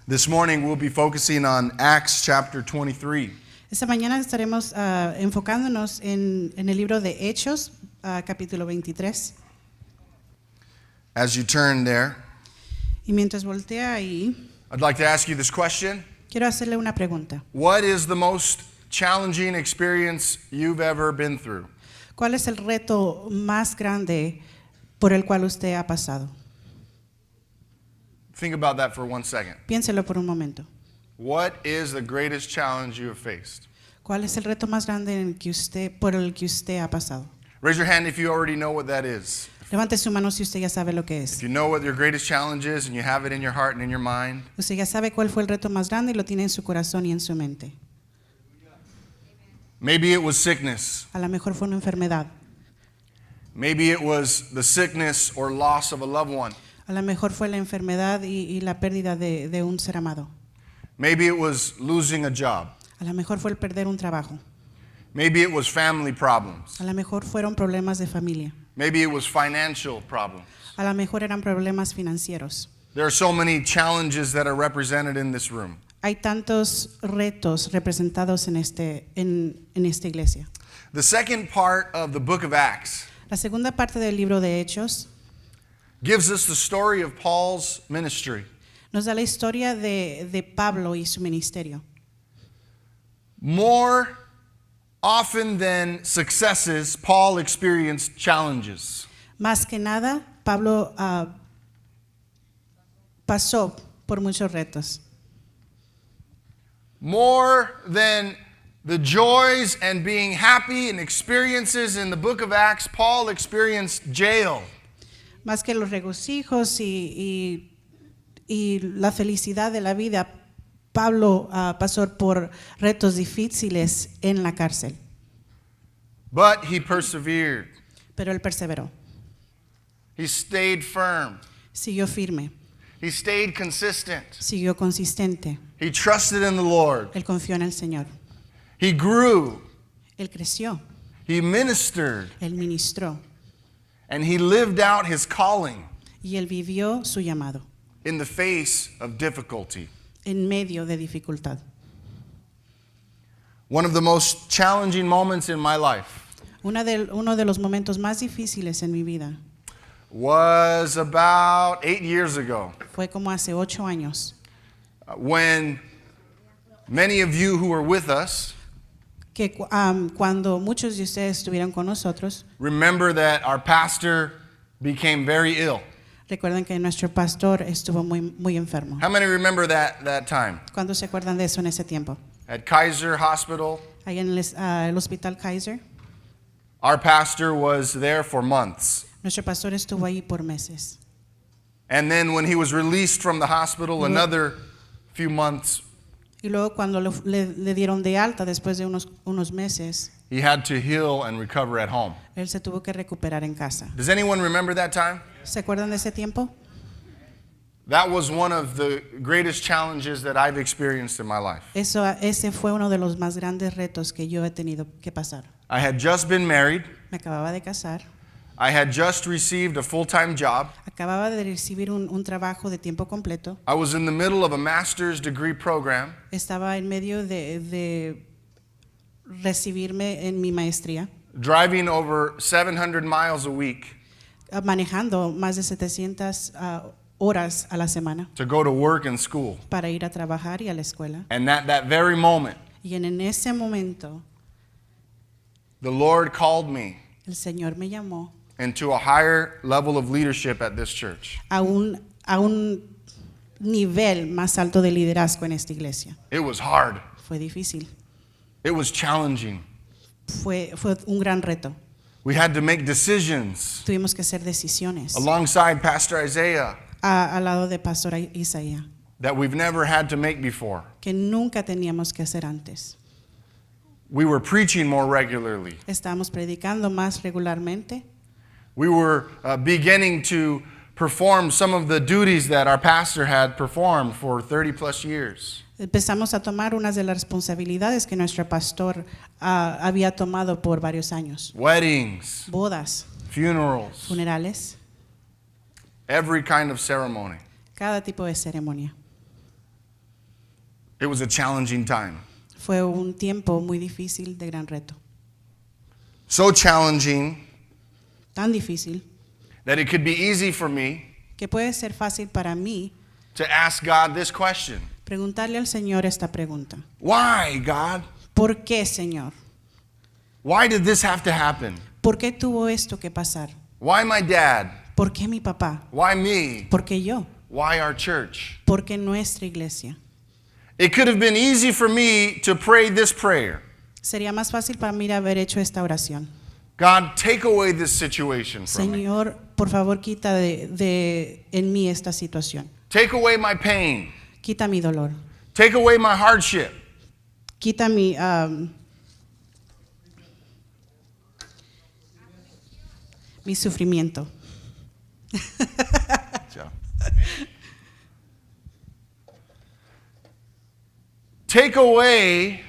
This morning we'll be focusing on Acts chapter 23. Esta mañana estaremos enfocándonos en el libro de Hechos, capítulo 23. As you turn there, Y mientras voltea ahí, I'd like to ask you this question. quiero hacerle una pregunta. What is the most challenging experience you've ever been through? ¿Cuál es el reto más grande por el cual usted ha pasado? Think about that for 1 second. Piénselo por un momento. What is the greatest challenge you have faced? ¿Cuál es el reto más grande por el que usted ha pasado? Raise your hand if you already know what that is. Levante su mano si usted ya sabe lo que If es. you know what your greatest challenge is and you have it in your heart and in your mind. Usted ya sabe cuál fue el reto más grande y lo tiene en su corazón y en su mente. Maybe it was sickness. A lo mejor fue una enfermedad. Maybe it was the sickness or loss of a loved one. A lo mejor fue la enfermedad y la pérdida de un ser amado. Maybe it was losing a job. A lo mejor fue el perder un trabajo. Maybe it was family problems. A lo mejor fueron problemas de familia. Maybe it was financial problems. A lo mejor eran problemas financieros. There are so many challenges that are represented in this room. Hay tantos retos representados en esta iglesia. The second part of the book of Acts La segunda parte del libro de Hechos gives us the story of Paul's ministry. nos da la historia de Pablo y su ministerio. More often than successes, Paul experienced challenges. Más que nada, Pablo pasó por muchos retos. More than the joys and being happy and experiences in the book of Acts, Paul experienced jail. Más que los regocijos y la felicidad de la vida, Pablo pasó por retos difíciles en la cárcel. But he persevered. Pero él perseveró, He stayed firm. siguió firme, He stayed consistent. siguió consistente. He trusted in the Lord. Él confió en el Señor. He grew. Él creció, He ministered. él ministró And he lived out his calling y él vivió su llamado in the face of difficulty. en medio de dificultad. One of the most challenging moments in my life Uno de los momentos más difíciles en mi vida was about 8 years ago fue como hace 8 años, when many of you who were with us que cuando muchos de ustedes estuvieron con nosotros, remember that our pastor became very ill. recuerden que nuestro pastor estuvo muy enfermo. How many remember that time? ¿Cuántos se acuerdan de eso en ese tiempo? At Kaiser Hospital, Ahí en el Hospital Kaiser, our pastor was there for months. nuestro pastor estuvo ahí por meses. And then when he was released from the hospital, another few months, Y luego cuando le dieron de alta después de unos meses, he had to heal and recover at home. él se tuvo que recuperar en casa. Does anyone remember that time? ¿Se acuerdan de ese tiempo? That was one of the greatest challenges that I've experienced in my life. Ese fue uno de los más grandes retos que yo he tenido que pasar. I had just been married. Me acababa de casar, I had just received a full-time job. acababa de recibir un trabajo de tiempo completo, I was in the middle of a master's degree program. estaba en medio de recibirme en mi maestría, Driving over 700 miles a week manejando más de 700 horas a la semana to go to work and school. para ir a trabajar y a la escuela. And at that very moment, Y en ese momento the Lord called me el Señor me llamó into a higher level of leadership at this church. a un nivel más alto de liderazgo en esta iglesia. It was hard. Fue difícil, It was challenging. fue un gran reto. We had to make decisions Tuvimos que hacer decisiones alongside Pastor Isaiah al lado de Pastor Isaías that we've never had to make before. que nunca teníamos que hacer antes. We were preaching more regularly. Estábamos predicando más regularmente. We were beginning to perform some of the duties that our pastor had performed for 30 plus years. Empezamos a tomar unas de las responsabilidades que nuestro pastor había tomado por varios años. Weddings, Bodas, funerals, funerales, every kind of ceremony. cada tipo de ceremonia. It was a challenging time. Fue un tiempo muy difícil, de gran reto. So challenging Tan difícil that it could be easy for me que puede ser fácil para mí to ask God this question. preguntarle al Señor esta pregunta. Why, God? ¿Por qué, Señor? Why did this have to happen? ¿Por qué tuvo esto que pasar? Why my dad? ¿Por qué mi papá? Why me? ¿Por qué yo? Why our church? ¿Por qué nuestra iglesia? It could have been easy for me to pray this prayer. Sería más fácil para mí haber hecho esta oración. God, take away this situation from me. Señor, por favor, quita en mí esta situación. Take away my pain. Quita mi dolor. Take away my hardship. Quita mi sufrimiento. Take away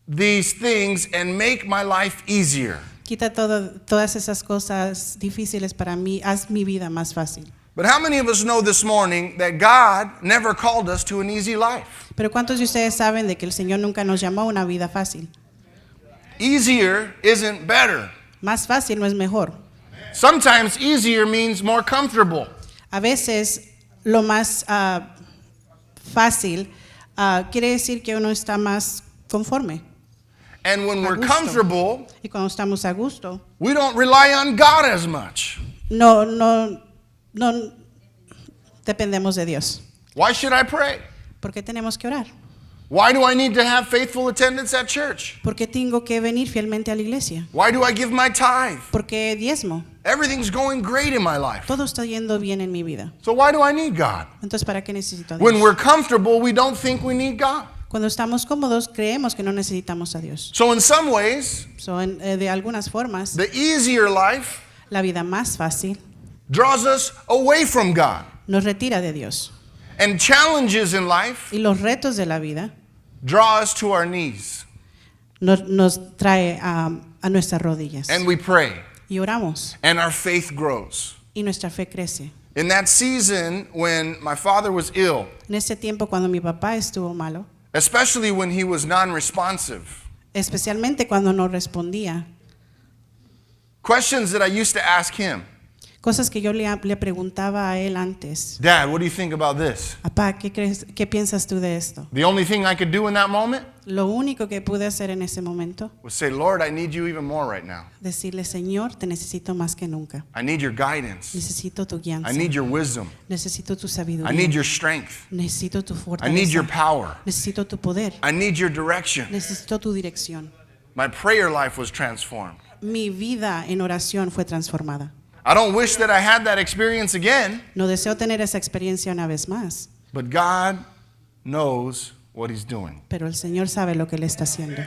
these things and make my life easier. Quita todas esas cosas difíciles para mí. Haz mi vida más fácil. But how many of us know this morning that God never called us to an easy life? Pero ¿cuántos de ustedes saben de que el Señor nunca nos llamó a una vida fácil? Easier isn't better. Más fácil no es mejor. Sometimes easier means more comfortable. A veces lo más fácil quiere decir que uno está más conforme. And when we're gusto. comfortable, Y cuando estamos a gusto, we don't rely on God as much. no dependemos de Dios. Why should I pray? ¿Por qué tenemos que orar? Why do I need to have faithful attendance at church? ¿Por qué tengo que venir fielmente a la iglesia? Why do I give my tithe? ¿Por qué diezmo? Everything's going great in my life. Todo está yendo bien en mi vida. So why do I need God? Entonces, ¿para qué necesito a When Dios? we're comfortable, we don't think we need God. Cuando estamos cómodos, creemos que no necesitamos a Dios. So in some ways, De algunas formas, the easier life la vida más fácil draws us away from God. nos retira de Dios. And challenges in life Y los retos de la vida draw us to our knees. nos trae a nuestras rodillas. And we pray. Y oramos. And our faith grows. Y nuestra fe crece. In that season when my father was ill, En ese tiempo, cuando mi papá estuvo malo, especially when he was non-responsive, especialmente cuando no respondía, questions that I used to ask him. cosas que yo le preguntaba a él antes. Dad, what do you think about this? Papá, ¿qué piensas tú de esto? The only thing I could do in that moment Lo único que pude hacer en ese momento, was say, Lord, I need you even more right now. decirle, Señor, te necesito más que nunca. I need your guidance. Necesito tu guianza. I need your wisdom. Necesito tu I sabiduría. need your strength. Necesito tu I need your fortaleza. power. Necesito tu poder. I need your direction. Necesito tu dirección. My prayer life was transformed. Mi vida en oración fue transformada. I don't wish that I had that experience again, No deseo tener esa experiencia una vez más, but God knows what he's doing. pero el Señor sabe lo que Él está haciendo.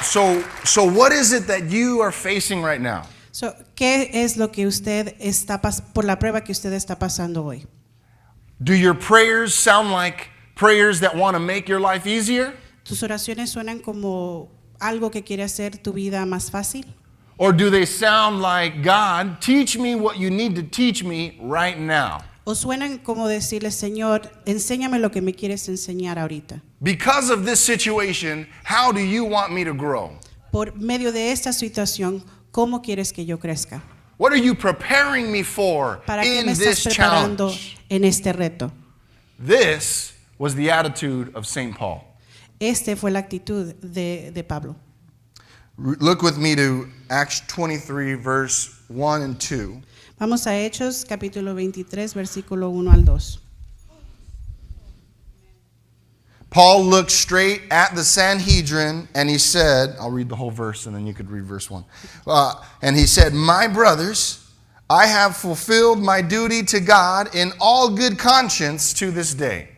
So what is it that you are facing right now? So, ¿qué es lo que usted está por la prueba que usted está pasando hoy? Do your prayers sound like prayers that want to make your life easier? ¿Tus oraciones suenan como algo que quiere hacer tu vida más fácil? Or do they sound like, God, teach me what you need to teach me right now? ¿O suenan como decirle, Señor, enséñame lo que me quieres enseñar ahorita? Because of this situation, how do you want me to grow? Por medio de esta situación, ¿cómo quieres que yo crezca? What are you preparing me for ¿Para qué in me this estás preparando challenge? en este reto? This was the attitude of St. Paul. Esta fue la actitud de Pablo. Look with me to Acts 23, verse 1 and 2. Vamos a Hechos, capítulo 23, versículo 1 al 2. Paul looked straight at the Sanhedrin and he said, I'll read the whole verse and then you could read verse 1. And he said, my brothers, I have fulfilled my duty to God in all good conscience to this day.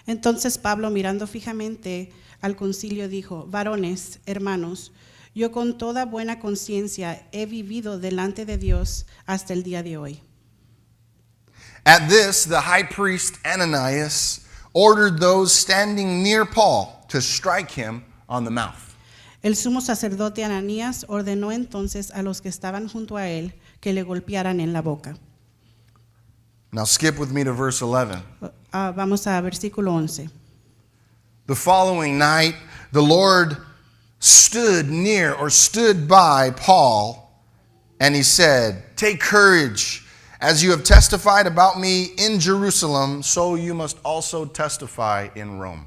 Entonces Pablo, mirando fijamente al concilio, dijo, varones, hermanos, yo con toda buena conciencia he vivido delante de Dios hasta el día de hoy. At this, the high priest Ananias ordered those standing near Paul to strike him on the mouth. El sumo sacerdote Ananías ordenó entonces a los que estaban junto a él que le golpearan en la boca. Now skip with me to verse 11. Vamos a versículo 11. The following night, the Lord stood by Paul, and he said, "Take courage. As you have testified about me in Jerusalem, so you must also testify in Rome."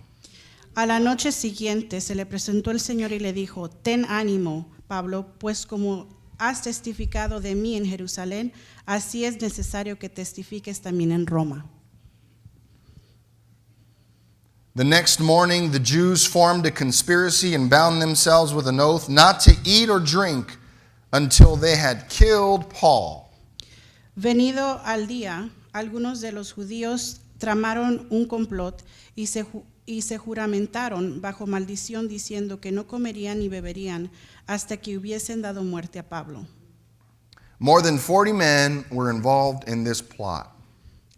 A la noche siguiente se le presentó el Señor y le dijo: Ten ánimo, Pablo, pues como has testificado de mí en Jerusalén, así es necesario que testifiques también en Roma. The next morning, the Jews formed a conspiracy and bound themselves with an oath not to eat or drink until they had killed Paul. Venido al día, algunos de los judíos tramaron un complot y se juramentaron bajo maldición diciendo que no comerían ni beberían hasta que hubiesen dado muerte a Pablo. More than 40 men were involved in this plot.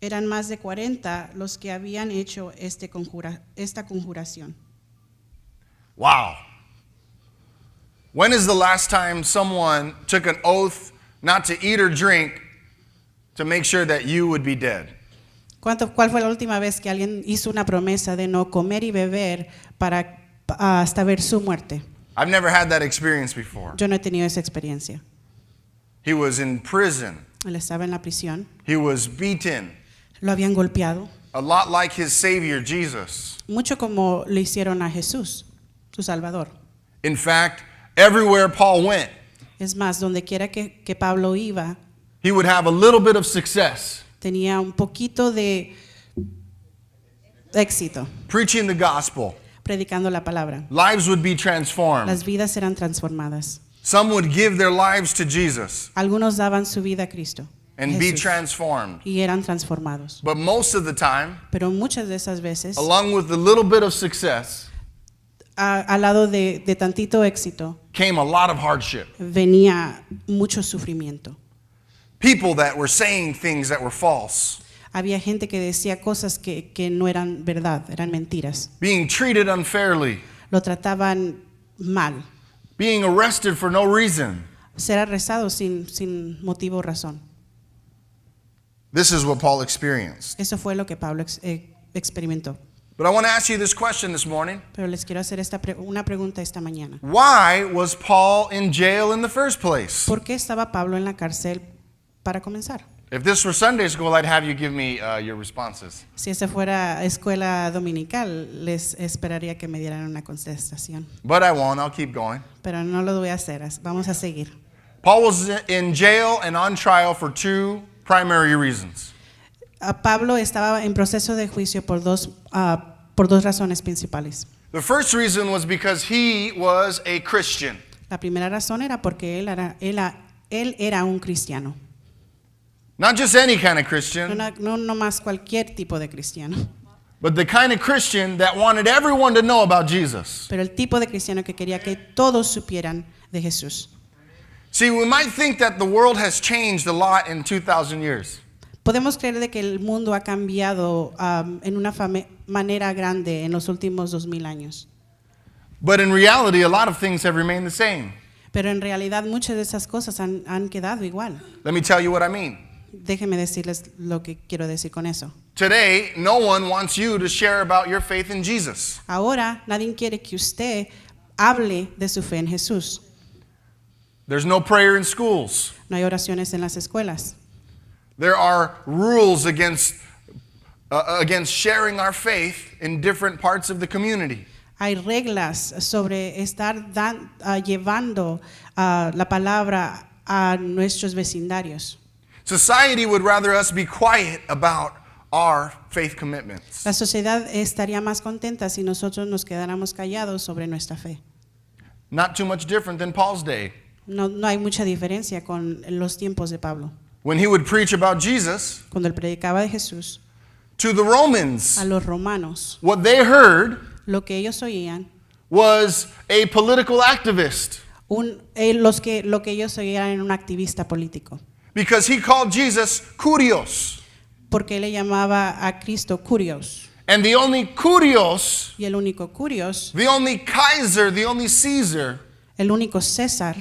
Eran más de 40 los que habían hecho esta conjuración. Wow. When is the last time someone took an oath not to eat or drink to make sure that you would be dead? ¿Cuál fue la última vez que alguien hizo una promesa de no comer y beber hasta ver su muerte? I've never had that experience before. Yo no he tenido esa experiencia. He was in prison. Él estaba en la prisión, He was beaten, lo habían golpeado, a lot like his Savior, Jesus. mucho como le hicieron a Jesús, su Salvador. In fact, everywhere Paul went, Es más, donde quiera que Pablo iba, he would have a little bit of success tenía un poquito de éxito preaching the gospel. predicando la palabra. Lives would be transformed. Las vidas eran transformadas. Some would give their lives to Jesus Algunos daban su vida a Cristo, and be Jesús, transformed. y eran transformados. But most of the time, Pero muchas de esas veces, along with a little bit of success, al lado de tantito éxito, came a lot of hardship. venía mucho sufrimiento. People that were saying things that were false, Había gente que decía cosas que no eran verdad, eran mentiras. being treated unfairly, Lo trataban mal, being arrested for no reason. ser arrestado sin motivo o razón. This is what Paul experienced. Eso fue lo que Pablo experimentó. But I want to ask you this question this morning. Pero les quiero hacer una pregunta esta mañana. Why was Paul in jail in the first place? ¿Por qué estaba Pablo en la cárcel para comenzar? If this were Sunday school, I'd have you give me your responses. Si esa fuera escuela dominical, les esperaría que me dieran una contestación. But I won't. I'll keep going. Pero no lo voy a hacer. Vamos a seguir. Paul was in jail and on trial for two primary reasons. Pablo estaba en proceso de juicio por dos razones principales. The first reason was because he was a Christian. La primera razón era porque él era un cristiano. Not just any kind of Christian, No más cualquier tipo de cristiano, but the kind of Christian that wanted everyone to know about Jesus. pero el tipo de cristiano que quería que todos supieran de Jesús. See, we might think that the world has changed a lot in 2,000 years. Podemos creer de que el mundo ha cambiado en una manera grande en los últimos 2000 años. But in reality, a lot of things have remained the same. Pero en realidad muchas de esas cosas han quedado igual. Let me tell you what I mean. Déjenme decirles lo que quiero decir con eso. Today, no one wants you to share about your faith in Jesus. Ahora nadie quiere que usted hable de su fe en Jesús. There's no prayer in schools. No hay oraciones en las escuelas. There are rules against sharing our faith in different parts of the community. Hay reglas sobre estar llevando la palabra a nuestros vecindarios. Society would rather us be quiet about our faith commitments. La sociedad estaría más contenta si nosotros nos quedáramos callados sobre nuestra fe. Not too much different than Paul's day. No hay mucha diferencia con los tiempos de Pablo. When he would preach about Jesus Cuando él predicaba de Jesús to the Romans, a los romanos, what they heard lo que ellos oían, was a political activist, lo que ellos oían era un activista político. because he called Jesus Kurios. Porque él le llamaba a Cristo Curios. And the only Kurios, Y el único Curios, the only Kaiser, the only Caesar, el único César,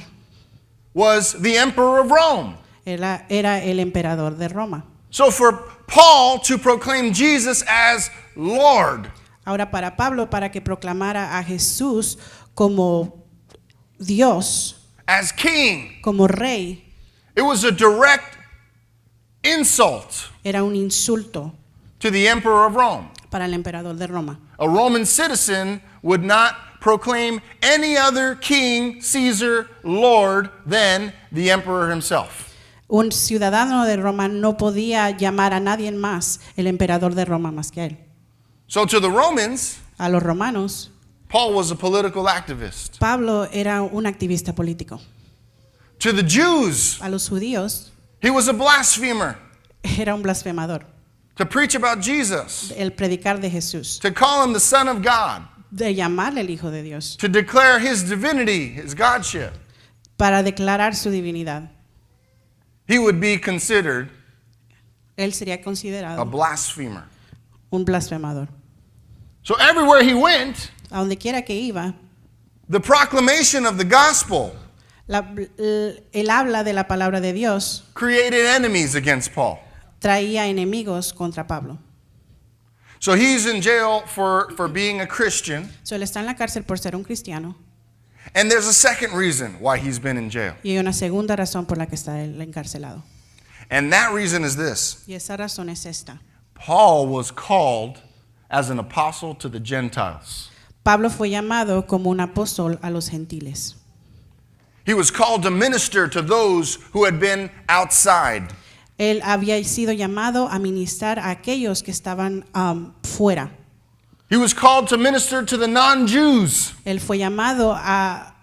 was the emperor of Rome. era el emperador de Roma. So for Paul to proclaim Jesus as Lord. Ahora para Pablo, para que proclamara a Jesús como Dios, As king. como rey, It was a direct insult era un insulto to the emperor of Rome. para el emperador de Roma. A Roman citizen would not proclaim any other king, Caesar, Lord than the emperor himself. Un ciudadano de Roma no podía llamar a nadie más el emperador de Roma más que él. So to the Romans, A los romanos, Paul was a political activist. Pablo era un activista político. To the Jews, A los judíos, he was a blasphemer. era un blasfemador. To preach about Jesus, El predicar de Jesús, to call him the Son of God, de llamarle el Hijo de Dios, to declare his divinity, his godship, para declarar su divinidad. he would be considered Él sería a considerado blasphemer. un blasfemador. So everywhere he went, A donde quiera que iba, the proclamation of the gospel el habla de la palabra de Dios created enemies against Paul. traía enemigos contra Pablo. So he's in jail for being a Christian. So, él está en la cárcel por ser un cristiano. And there's a second reason why he's been in jail. Y hay una segunda razón por la que está él encarcelado. And that reason is this. Y esa razón es esta. Paul was called as an apostle to the Gentiles. Pablo fue llamado como un apóstol a los gentiles. He was called to minister to those who had been outside. Él había sido llamado a ministrar a aquellos que estaban fuera. He was called to minister to the non-Jews. Él fue llamado a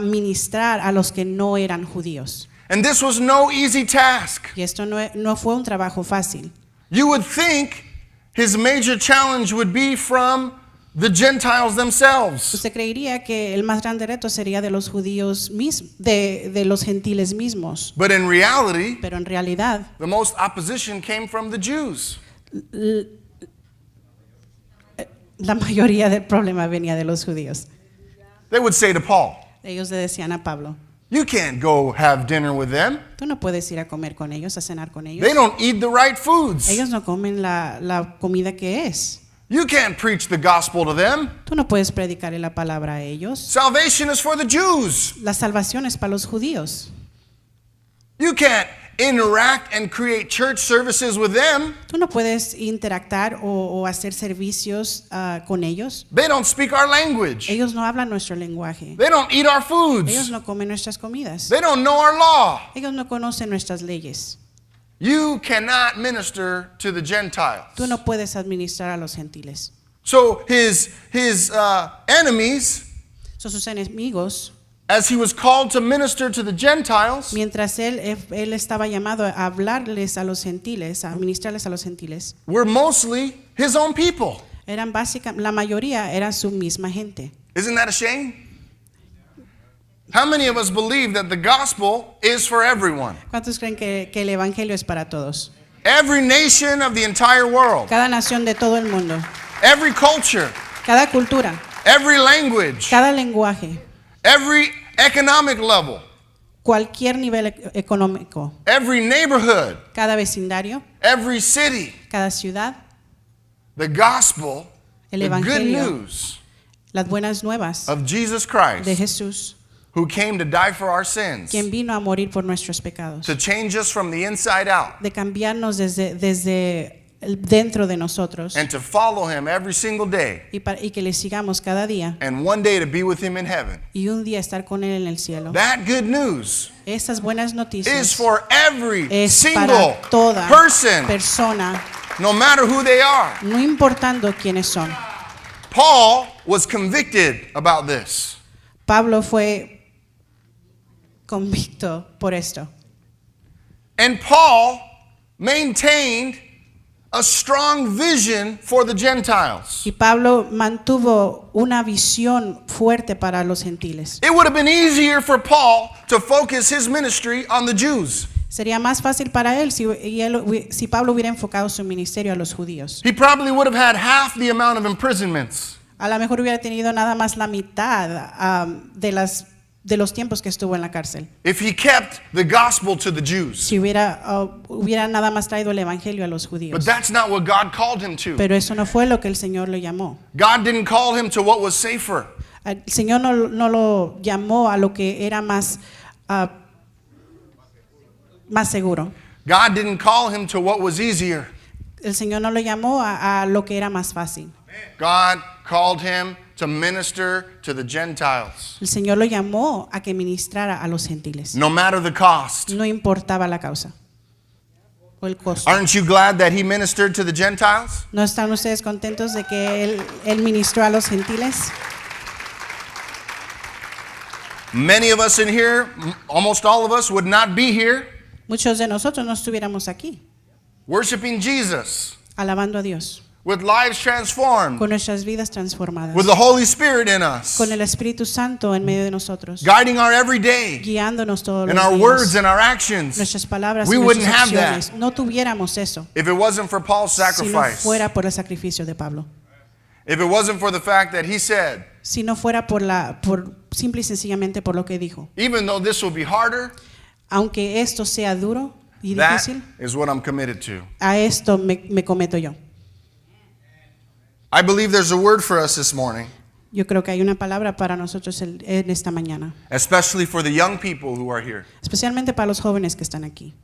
ministrar a los que no eran judíos. And this was no easy task. Y esto no fue un trabajo fácil. You would think his major challenge would be from the Gentiles themselves. Usted creería que el más grande reto sería de los judíos de los gentiles mismos. But in reality, Pero en realidad, the most opposition came from the Jews. la mayoría del problema venía de los judíos. They would say to Paul, Ellos le decían a Pablo, you can't go have dinner with them. tú no puedes ir a comer con ellos, a cenar con ellos. They don't eat the right foods. Ellos no comen la comida que es. You can't preach the gospel to them. Tú no puedes predicarle la palabra a ellos. Salvation is for the Jews. La salvación es para los judíos. You can't interact and create church services with them. Tú no puedes interactuar o hacer servicios con ellos. They don't speak our language. Ellos no hablan nuestro lenguaje. They don't eat our Ellos foods. no comen nuestras comidas. They don't know our law. Ellos no conocen nuestras leyes. You cannot minister to the Gentiles. Tú no puedes administrar a los gentiles. So his enemies, Son sus enemigos. as he was called to minister to the Gentiles, Mientras él estaba llamado a hablarles a los gentiles, a ministrarles a los gentiles, were mostly his own people. eran la mayoría era su misma gente. Isn't that a shame? How many of us believe that the gospel is for everyone? ¿Cuántos creen que el evangelio es para todos? Every nation of the entire world, Cada nación de todo el mundo, every culture, cada cultura, every language, cada lenguaje, every economic level, cualquier nivel económico, every neighborhood, cada vecindario, every city. cada ciudad, The gospel, El the good evangelio. news las buenas nuevas of Jesus de Christ, Jesús, who came to die for our sins, quien vino a morir por nuestros pecados, to change us from the inside out, de cambiarnos desde dentro de nosotros and to follow him every single day, y que le sigamos cada día and one day to be with him in heaven. y un día estar con él en el cielo. That good news Esas buenas is noticias for every es single para toda person, persona, no matter who they are. no importando quiénes son. Paul was convicted about this. Pablo fue convicto por esto. And Paul maintained a strong vision for the Gentiles. Y Pablo mantuvo una visión fuerte para los gentiles. It would have been easier for Paul to focus his ministry on the Jews. Sería más fácil para él si Pablo hubiera enfocado su ministerio a los judíos. He probably would have had half the amount of imprisonments. A lo mejor hubiera tenido nada más la mitad de las de los tiempos que estuvo en la cárcel. If he kept the gospel to the Jews. Si hubiera nada más traído el evangelio a los But judíos. that's not what God called him to. Pero eso no fue lo que el Señor lo llamó. God didn't call him to what was safer. El Señor no lo llamó a lo que era más seguro. God didn't call him to what was easier. El Señor no lo llamó a lo que era más fácil. God called him to minister to the Gentiles. El Señor lo llamó a que ministrara a los gentiles. No matter the cost. No importaba la causa o el costo. Aren't you glad that he ministered to the Gentiles? ¿No están ustedes contentos de que él ministró a los gentiles? Many of us in here, almost all of us, would not be here Muchos de nosotros no estuviéramos aquí worshiping Jesus alabando a Dios, with lives transformed, con nuestras vidas transformadas, with the Holy Spirit in us, con el Espíritu Santo en medio de nosotros, guiding our everyday, guiándonos todos in los our días. words and our actions. Nuestras palabras We y wouldn't nuestras have that acciones. No tuviéramos eso if it wasn't for Paul's si no sacrifice. fuera por el sacrificio de Pablo. If it wasn't for the fact that he said, Si no fuera por simple y sencillamente por lo que dijo. even though this will be harder, Aunque esto sea duro y that difícil, is what I'm committed to. a esto me cometo yo. I believe there's a word for us this morning, Yo creo que hay una palabra para nosotros en esta mañana, especially for the young people who are here. especialmente para los jóvenes que están aquí.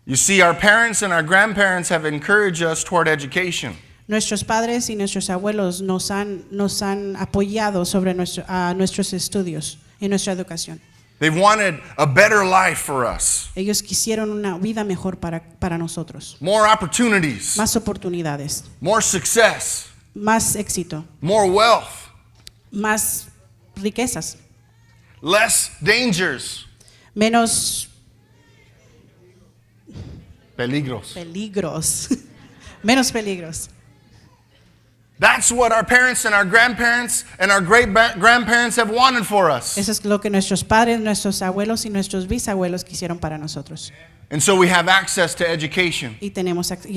You see, our parents and our grandparents have encouraged us toward education. Nuestros padres y nuestros abuelos nos han apoyado sobre nuestros estudios y nuestra educación. They've wanted a better life for us, Ellos quisieron una vida mejor para nosotros, more opportunities, más oportunidades, more success, más éxito, more wealth, más riquezas, less dangers, menos peligros. peligros, menos peligros. That's what our parents and our grandparents and our great-grandparents have wanted for us. Eso es lo que nuestros padres, nuestros abuelos y nuestros bisabuelos quisieron para nosotros. And so we have access to education. Y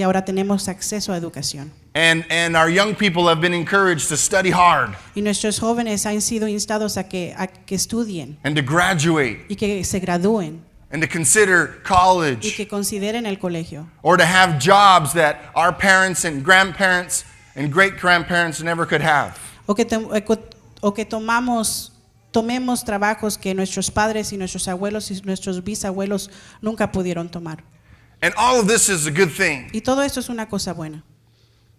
ahora tenemos acceso a educación. And our young people have been encouraged to study hard Y nuestros jóvenes han sido instados a que estudien and to graduate y que se gradúen and to consider y college que consideren el colegio. or to have jobs that our parents and grandparents and great-grandparents never could have. O que tomemos trabajos que nuestros padres y nuestros abuelos y nuestros bisabuelos nunca pudieron tomar. And all of this is a good thing. Y todo esto es una cosa buena.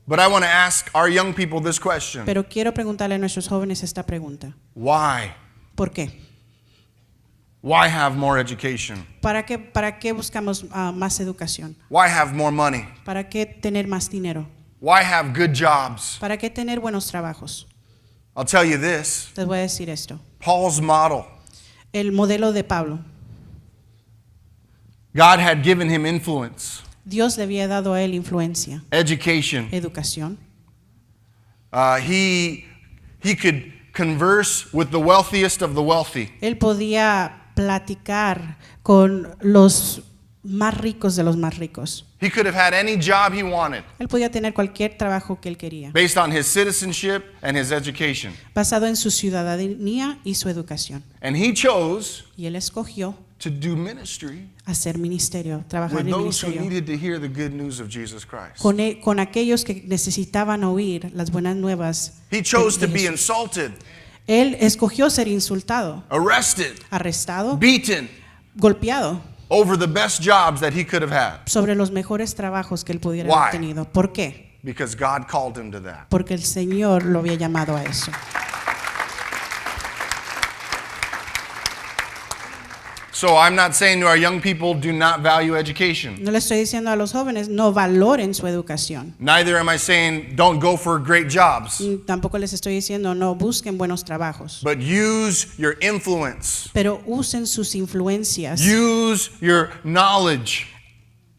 But I want to ask our young people this question. Pero quiero preguntarle a nuestros jóvenes esta pregunta. Why? ¿Por qué? Why have more education? ¿Para qué buscamos más educación? Why have more money? ¿Para qué tener más dinero? Why have good jobs? ¿Para qué tener buenos trabajos? I'll tell you this. Les voy a decir esto. Paul's model. El modelo de Pablo. God had given him influence, Dios le había dado a él influencia, education. educación. He could converse with the wealthiest of the wealthy. Él podía platicar con los más ricos de los más ricos. He could have had any job he wanted Él podía tener cualquier trabajo que él quería, based on his citizenship and his education. basado en su ciudadanía y su educación. And he chose Y él escogió to do ministry hacer ministerio, trabajar with en those who ministerio needed to hear the good news of Jesus Christ. con aquellos que necesitaban oír las buenas nuevas. He chose de to be Jesús. insulted, Él escogió ser insultado, arrested, arrestado, beaten golpeado over the best jobs that he could have had sobre los mejores trabajos que él pudiera Why? haber tenido. ¿Por qué? because God called him to that. Porque el Señor lo había llamado a eso. So I'm not saying to our young people, do not value education. No le estoy diciendo a los jóvenes no valoren su educación. Neither am I saying don't go for great jobs, Tampoco les estoy diciendo no busquen buenos trabajos. but use your influence, Pero usen sus influencias, use your knowledge,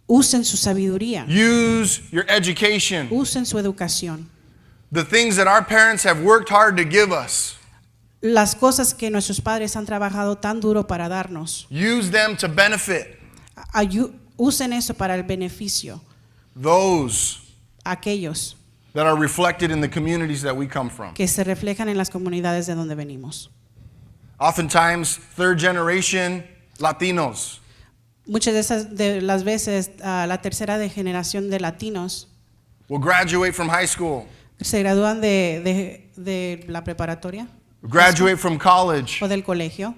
usen su sabiduría, use your education. usen su educación. The things that our parents have worked hard to give us, Las cosas que nuestros padres han trabajado tan duro para darnos, use them to benefit usen eso para el beneficio those a aquellos that are reflected in the communities that we come from. que se reflejan en las comunidades de donde venimos. Oftentimes, third generation Latinos Muchas de las veces la tercera de generación de latinos will graduate from high school, se gradúan de la preparatoria graduate from college, o del colegio,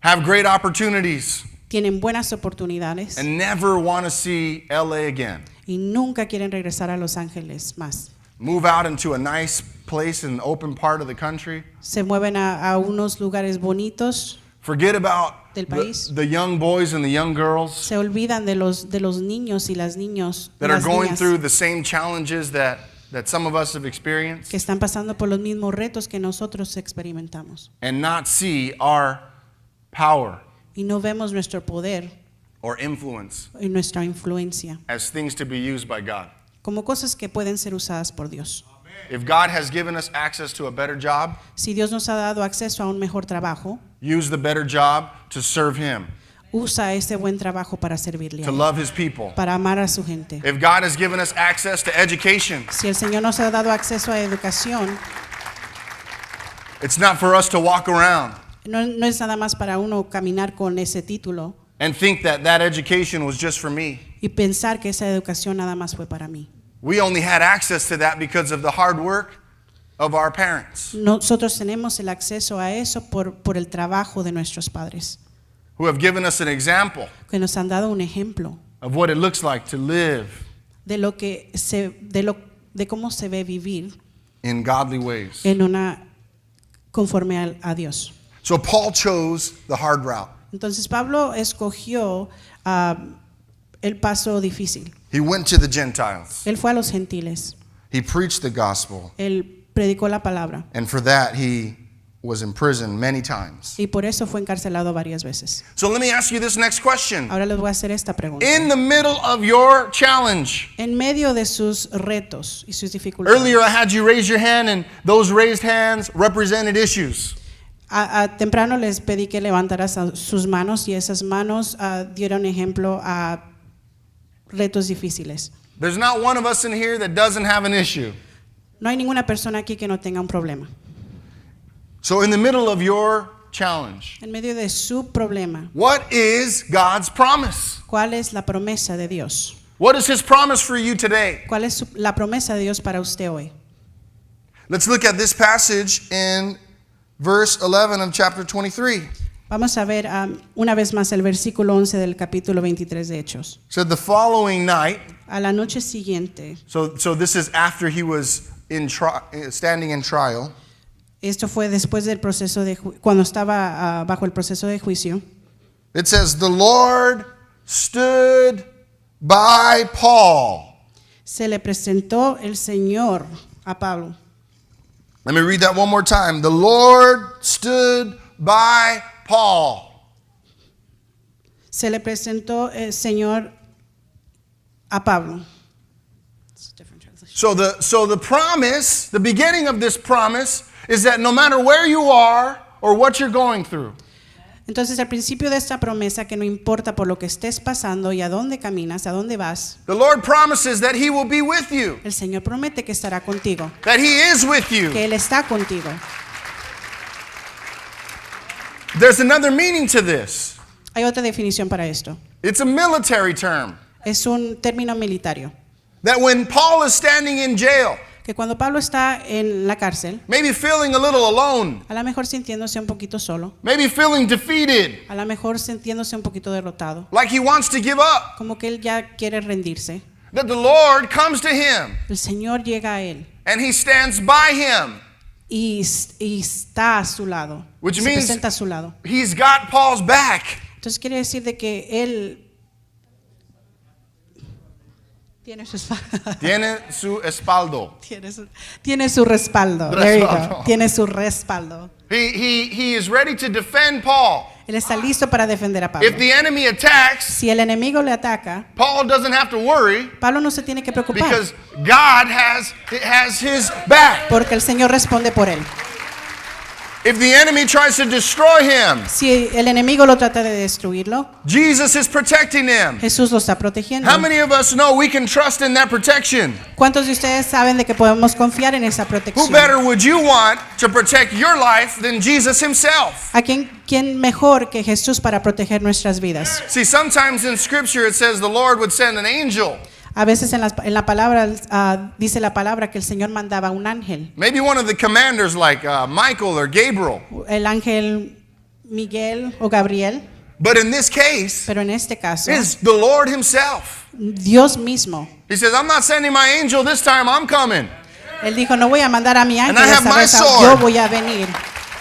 have great opportunities, tienen buenas oportunidades and never want to see LA again. y nunca quieren regresar a Los Ángeles más. Move out into a nice place in an open part of the country. Se mueven a unos lugares bonitos, Forget about Del país. the young boys and the young girls se olvidan de los niños y las niños that are las going niñas through the same challenges that some of us have experienced, que están pasando por los mismos retos que nosotros experimentamos and not see our power y no vemos nuestro poder or influence y nuestra influencia as things to be used by God. como cosas que pueden ser usadas por Dios. If God has given us access to a better job, Si Dios nos ha dado acceso a un mejor trabajo, use the better job to serve Him, usa ese buen trabajo para servirle a to Él, love His people. para amar a su gente. If God has given us access to education, Si el Señor nos ha dado acceso a educación, it's not for us to walk around no es nada más para uno caminar con ese título and think that that education was just for me. y pensar que esa educación nada más fue para mí. We only had access to that because of the hard work of our parents, Nosotros tenemos el acceso a eso por el trabajo de nuestros padres, who have given us an example que nos han dado un ejemplo of what it looks like to live de cómo se ve vivir in godly ways. conforme a Dios. So Paul chose the hard route. Entonces Pablo escogió el paso difícil. He went to the Gentiles. Él fue a los gentiles. He preached the gospel. Él predicó la palabra And for that, he was imprisoned many times. y por eso fue encarcelado varias veces. So let me ask you this next question. Ahora les voy a hacer esta pregunta. In the middle of your challenge, En medio de sus retos y sus dificultades. earlier I had you raise your hand, and those raised hands represented issues. Temprano les pedí que levantaras sus manos y esas manos dieron ejemplo a retos difíciles. There's not one of us in here that doesn't have an issue. No hay ninguna persona aquí que no tenga un problema. So in the middle of your challenge, En medio de su problema, what is God's promise? ¿cuál es la promesa de Dios? What is His promise for you today? ¿Cuál es la promesa de Dios para usted hoy? Let's look at this passage in verse 11 of chapter 23. Vamos a ver una vez más el versículo 11 del capítulo 23 de Hechos. It said the following night, A la noche siguiente, so this is after he was standing in trial. esto fue después del proceso cuando estaba bajo el proceso de juicio. It says, the Lord stood by Paul. Se le presentó el Señor a Pablo. Let me read that one more time. The Lord stood by Paul. Se le presentó el Señor a Pablo. So the promise, the beginning of this promise is that no matter where you are or what you're going through, Entonces, al principio de esta promesa, que no importa por lo que estés pasando y a dónde caminas, a dónde vas, the Lord promises that He will be with you, el Señor promete que estará contigo, that He is with you. que Él está contigo. There's another meaning to this. Hay otra definición para esto. It's a military term. Es un término militario. That when Paul is standing in jail, Que cuando Pablo está en la cárcel, maybe feeling a little alone, a lo mejor sintiéndose un poquito solo, maybe feeling defeated, a lo mejor sintiéndose un poquito derrotado, like he wants to give up, como que él ya quiere rendirse, that the Lord comes to him el Señor llega a él and He stands by him, y está a su lado, Which se means- presenta a su lado. He's got Paul's back. Entonces quiere decir de que él tiene su espalda. Tiene su espaldo. Tiene su respaldo. There you go. Respaldo. Tiene su respaldo. He is ready to defend Paul. Él está listo para defender a Pablo. If the enemy attacks, Si el enemigo le ataca, Paul doesn't have to worry Pablo no se tiene que preocupar because God has his back. porque el Señor responde por él. If the enemy tries to destroy him, Si el enemigo lo trata de destruirlo, Jesus is protecting him. Jesús lo está protegiendo. How many of us know we can trust in that protection? ¿Cuántos de ustedes saben de que podemos confiar en esa Who protección? better would you want to protect your life than Jesus himself? ¿A quién mejor que Jesús para proteger nuestras vidas? See, sometimes in Scripture it says the Lord would send an angel. A veces en la palabra dice la palabra que el Señor mandaba un ángel. Maybe one of the commanders like Michael or Gabriel. El ángel Miguel o Gabriel. But in this case, Pero en este caso, it's the Lord himself. Dios mismo. He says, I'm not sending my angel this time, I'm coming. Él dijo, no voy a mandar a mi ángel And I have esta my vez, sword. yo voy a venir.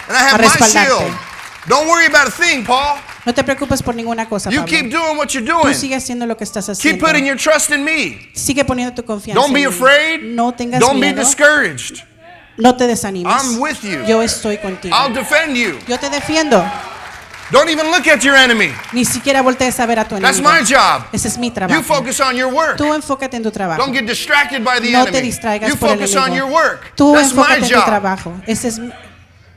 And I have A my respaldarte. shield. Don't worry about a thing, Paul. No te preocupes por ninguna cosa, You Pablo. keep doing what you're Tú doing. sigue haciendo lo que estás Keep haciendo. putting your trust in me. Sigue poniendo tu confianza Don't be en mí. afraid. No tengas Don't be miedo. discouraged. No te desanimes. I'm with you. Yo estoy contigo. I'll defend you. Yo te defiendo. Don't even look at your enemy. Ni siquiera voltees a ver a tu That's enemigo. my job. Ese es mi You trabajo. focus on your work. Tú enfócate en tu trabajo. Don't get distracted by the No te enemy. distraigas You por el focus on enemigo. your work. Tú That's my enfócate en tu job. trabajo.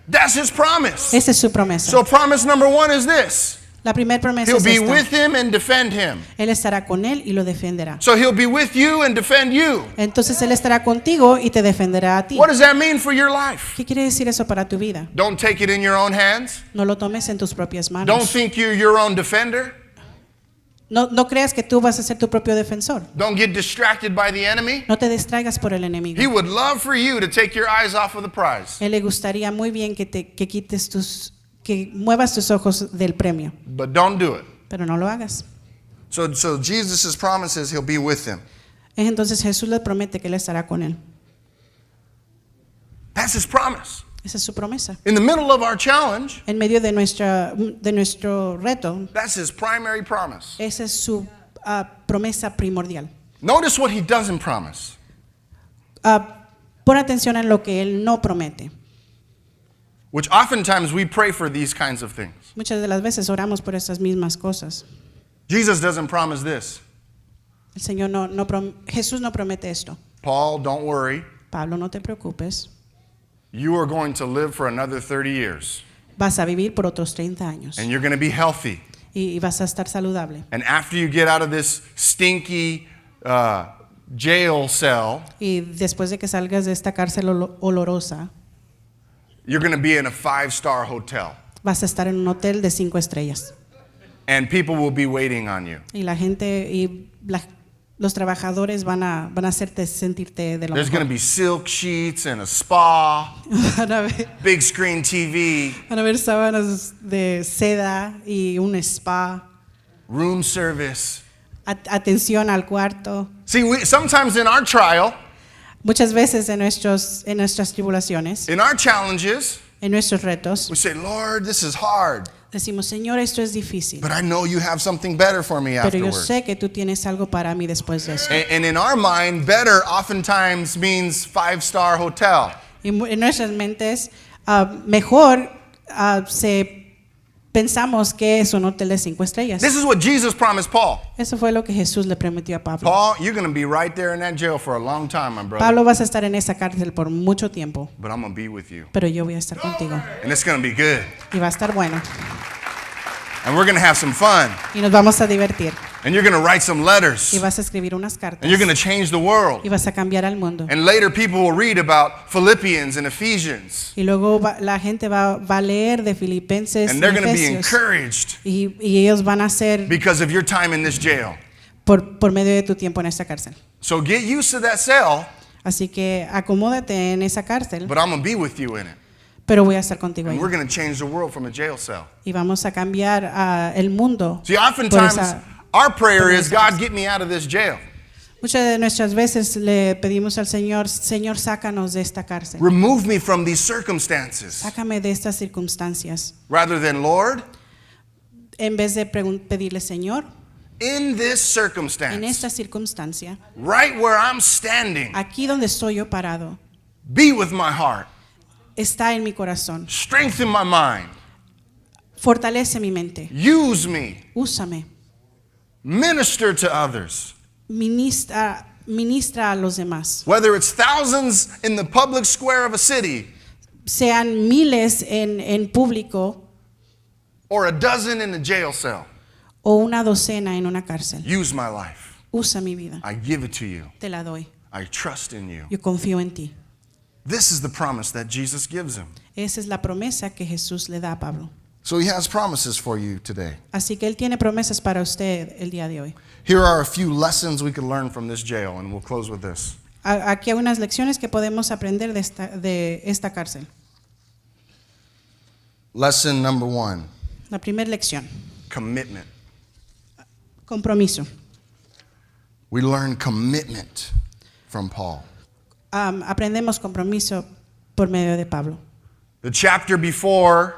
That's his promise. Esa es su promesa. So promise number 1 is this. La primera promesa He'll es be esta. with him and defend him. Él estará con él y lo defenderá. So he'll be with you and defend you. Entonces Él estará contigo y te defenderá a ti. What does that mean for your life? ¿Qué quiere decir eso para tu vida? Don't take it in your own hands. No lo tomes en tus propias Don't manos. think you're your own defender. No creas que tú vas a ser tu propio defensor. Don't get distracted by the enemy. No te distraigas por el enemigo. He would love for you to take your eyes off of the prize. Él le gustaría muy bien que muevas tus ojos del premio, But don't do it. pero no lo hagas. So Jesus' promise is he'll be with them. Entonces Jesús le promete que Él estará con él. That's his promise. Esa es su promesa. In the middle of our challenge, En medio de nuestro reto, that's his primary promise. esa es su promesa primordial. Notice what he doesn't promise. Pon atención en lo que Él no promete. Which oftentimes we pray for these kinds of things. Muchas de las veces oramos por esas mismas cosas. Jesus doesn't promise this. El Señor Jesús no promete esto. Paul, don't worry. Pablo, no te preocupes. You are going to live for another 30 years. Vas a vivir por otros 30 años And you're going to be healthy. y vas a estar saludable. And after you get out of this stinky jail cell, Y después de que salgas de esta cárcel olorosa, you're going to be in a 5-star hotel. vas a estar en un hotel de 5 estrellas. And people will be waiting on you. Y la gente los trabajadores van a hacerte sentirte de lo There's going to mejor. be silk sheets and a spa, Van a ver, big screen TV, van a ver sábanas de seda y un spa. room service. Atención al cuarto. See, sometimes in our trial, Muchas veces en nuestras tribulaciones, in our challenges, en nuestros retos, we say, Lord, this is hard, decimos, Señor, esto es difícil, but I know you have something better for me pero yo afterward. sé que tú tienes algo para mí después de esto. And in our mind, better oftentimes means 5-star hotel. Y en nuestras mentes, mejor pensamos que es un hotel de 5 estrellas. This is what Jesus promised Paul. Eso fue lo que Jesús le prometió a Pablo. Paul, you're going to be right there in that jail for a long time, my brother. Pablo, vas a estar en esa cárcel por mucho tiempo, But I'm going to be with you. pero yo voy a estar contigo. And it's going to be good. Y va a estar bueno. And we're going to have some fun. Y nos vamos a divertir. And you're going to write some letters. Y vas a escribir unas cartas. And you're going to change the world. Y vas a cambiar al mundo. And later people will read about Philippians and Ephesians. Y luego la gente va a leer de Filipenses And y they're going to be Efesios. encouraged Y ellos van a ser because of your time in this jail. por medio de tu tiempo en esta cárcel. So get used to that cell, Así que acomódate en esa cárcel, but I'm going to be with you in it. pero voy a estar contigo ahí. And we're going to change the world from a jail cell. Y vamos a cambiar el mundo. See, por oftentimes esa- our prayer is, esa God, get me out of this jail. Muchas de nuestras veces le pedimos al Señor, Señor, sácanos de esta cárcel. Remove me from these circumstances. Sácame de estas circunstancias. Rather than, Lord, En vez de pedirle, Señor, in this en circumstance, esta circunstancia, right where I'm standing, aquí donde estoy yo parado, be with my heart. está en mi corazón. Strengthen my mind. Fortalece mi mente. Use me. Úsame. Minister to others. Ministra a los demás. Whether it's thousands in the public square of a city, sean miles en público or a dozen in a jail cell. o una docena en una cárcel. Use my life. Usa mi vida, I give it to you. te la doy. I trust in you. Yo confío en ti. This is the promise that Jesus gives him. Esa es la promesa que Jesús le da a Pablo. So he has promises for you today. Así que Él tiene promesas para usted el día de hoy. Here are a few lessons we can learn from this jail, and we'll close with this. Aquí hay unas lecciones que podemos aprender de esta cárcel. Lesson number 1, La primera lección, commitment. compromiso. We learn commitment from Paul. Aprendemos compromiso por medio de Pablo. The chapter before,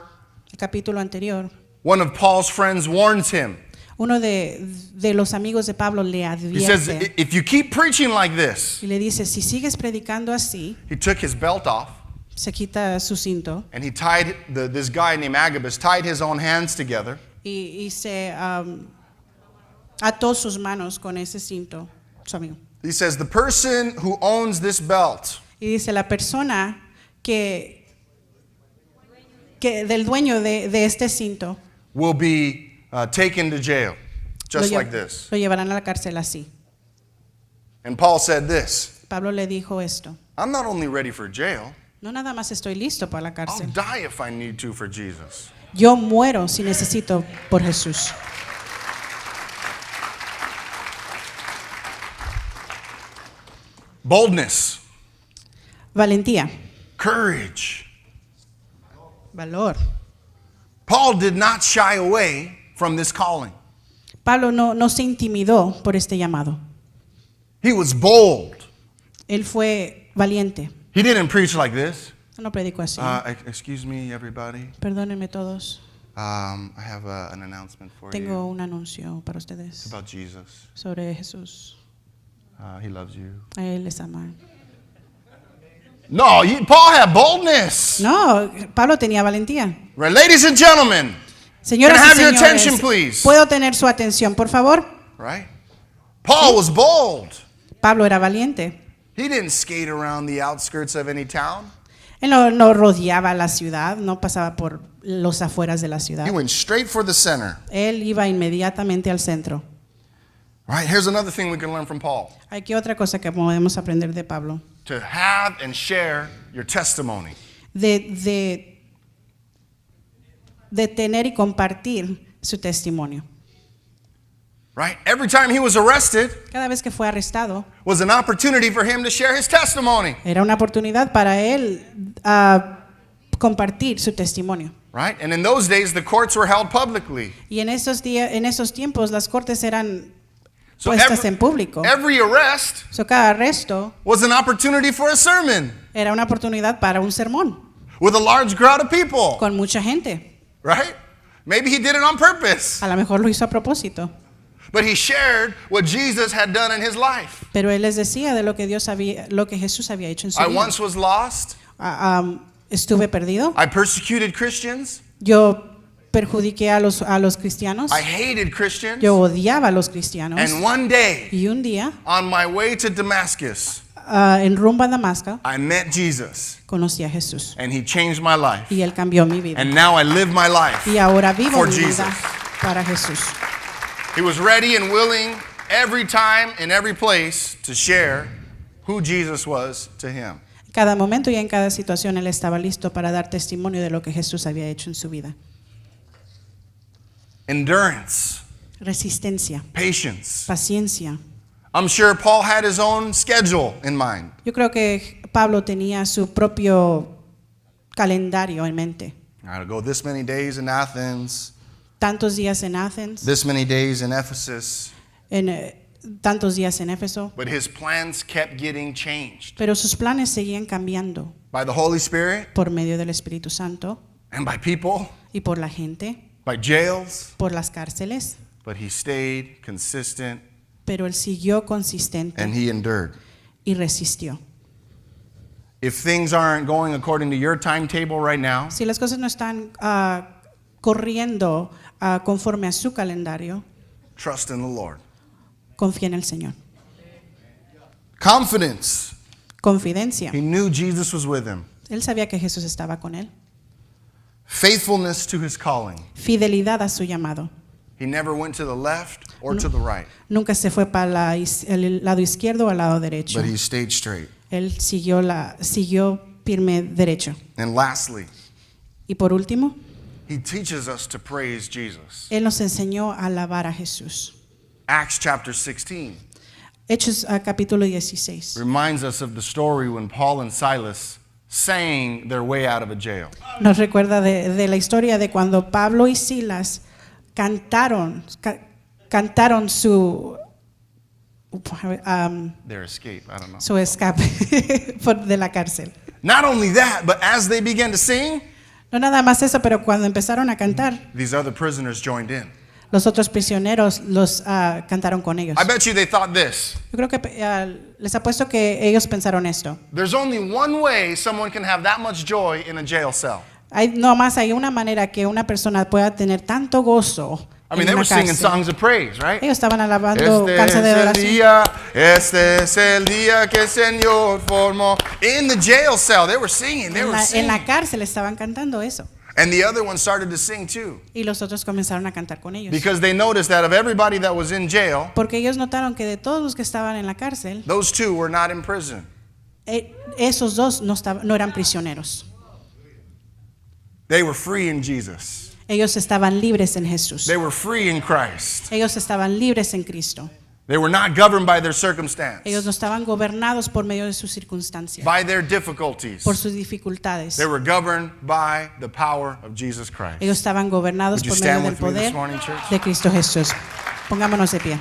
El capítulo anterior, one of Paul's friends warns him. uno de los amigos de Pablo le He says, advierte if you keep preaching like this, y le dice, si sigues predicando así, he took his belt off se quita su cinto and he tied, this guy named Agabus tied his own hands together y se ató sus manos con ese cinto, su amigo. He says, the person who owns this belt Y dice, la persona que del dueño de este cinto will be taken to jail, just like this. lo llevarán a la cárcel así. And Paul said this, Pablo le dijo esto, I'm not only ready for jail, no nada más estoy listo para la I'll cárcel. die if I need to for Jesus. Yo muero si necesito por Jesús. Boldness, Valentía, courage. valor. Paul did not shy away from this calling. Pablo no se intimidó por este llamado. He was bold. Él fue valiente. He didn't preach like this. No predicó así. Excuse me, everybody. Perdónenme todos. I have an announcement for Tengo you. un anuncio para It's ustedes about Jesus. sobre Jesús. He loves you. A Él les ama. No, Paul had boldness. No, Pablo tenía valentía. Right, ladies and gentlemen, Señoras Can I y have your señores, attention, please? ¿puedo tener su atención, por favor? right? Paul was bold. Pablo era valiente. He didn't skate around the outskirts of any town. Él no rodeaba la ciudad, no pasaba por los afueras de la ciudad. He went straight for the center. Él iba inmediatamente al centro. Right? Here's another thing we can learn from Paul. Aquí otra cosa que podemos aprender de Pablo. To have and share your testimony. De tener y compartir su testimonio. Right? Every time he was arrested Cada vez que fue arrestado, was an opportunity for him to share his testimony. era una oportunidad para él compartir su testimonio. Right? And in those days the courts were held publicly. Y en esos tiempos las cortes eran So puestas en público. every arrest So, cada arresto was an opportunity for a sermon era una oportunidad para un sermón with a large crowd of people. con mucha gente. Right? Maybe he did it on purpose. A lo mejor lo hizo a propósito, But he shared what Jesus had done in his life. pero él les decía de lo que Jesús había hecho en su I vida. once was lost. Estuve perdido. I persecuted Christians. Yo perjudiqué a los cristianos. I hated Christians. Yo odiaba a los cristianos. And one day, Y un día, on my way to Damascus, en rumbo a Damasco, I met Jesus. conocí a Jesús. And he changed my life. Y él cambió mi vida. And now I live my life Y ahora vivo for mi Jesus. vida para Jesús. He was ready and willing every time in every place to share who Jesus was to him. Cada momento y en cada situación él estaba listo para dar testimonio de lo que Jesús había hecho en su vida. Endurance, Resistencia, patience. paciencia. I'm sure Paul had his own schedule in mind. Yo creo que Pablo tenía su propio calendario en mente. I gotta go this many days in Athens, Tantos días en Athens, this many days in Ephesus. tantos días en Éfeso, But his plans kept getting changed pero sus planes seguían cambiando by the Holy Spirit por medio del Espíritu Santo and by people, y por la gente, by jails. por las cárceles, But he stayed consistent pero él siguió consistente and he endured. y resistió. If things aren't going according to your timetable right now, Si las cosas no están corriendo conforme a su calendario, trust in the Lord. confía en el Señor. Confidence. Confidencia. He knew Jesus was with him. Él sabía que Jesús estaba con él. Faithfulness to his calling. Fidelidad a su llamado. He never went to the left or to the right, Nunca se fue para el lado izquierdo o al lado derecho. but he stayed straight. Él siguió firme derecho. And lastly, Y por último, he teaches us to praise Jesus. Él nos enseñó a alabar a Jesús. Acts chapter 16 Hechos capítulo 16. reminds us of the story when Paul and Silas sang their way out of a jail. Nos recuerda de la historia de cuando Pablo y Silas cantaron su Their escape, I don't know. su escape de la cárcel. Not only that, but as they began to sing, No nada más eso, pero cuando empezaron a cantar, these other prisoners joined in. los otros prisioneros los cantaron con ellos. I bet you they thought this. Yo creo que les apuesto que ellos pensaron esto. There's only one way someone can have that much joy in a jail cell. Hay una manera que una persona pueda tener tanto gozo I mean, en they were una singing cárcel. songs of praise, right? Ellos estaban alabando canciones de oración. Este es el día que el Señor formó. In the jail cell, they were singing, they were En singing. la cárcel estaban cantando eso. And the other one started to sing too. Y los otros comenzaron a cantar con ellos. Because they noticed that of everybody that was in jail, Porque ellos notaron que de todos los que estaban en la cárcel, those two were not in prison. esos dos no eran prisioneros. They were free in Jesus. Ellos estaban libres en Jesús. They were free in Christ. Ellos estaban libres en Cristo. They were not governed by their circumstance, Ellos no estaban gobernados por medio de sus circunstancias, by their difficulties. por sus dificultades. They were governed by the power of Jesus Christ. Ellos estaban gobernados Would you por medio stand del with me this poder morning, church? de Cristo Jesús. Pongámonos de pie.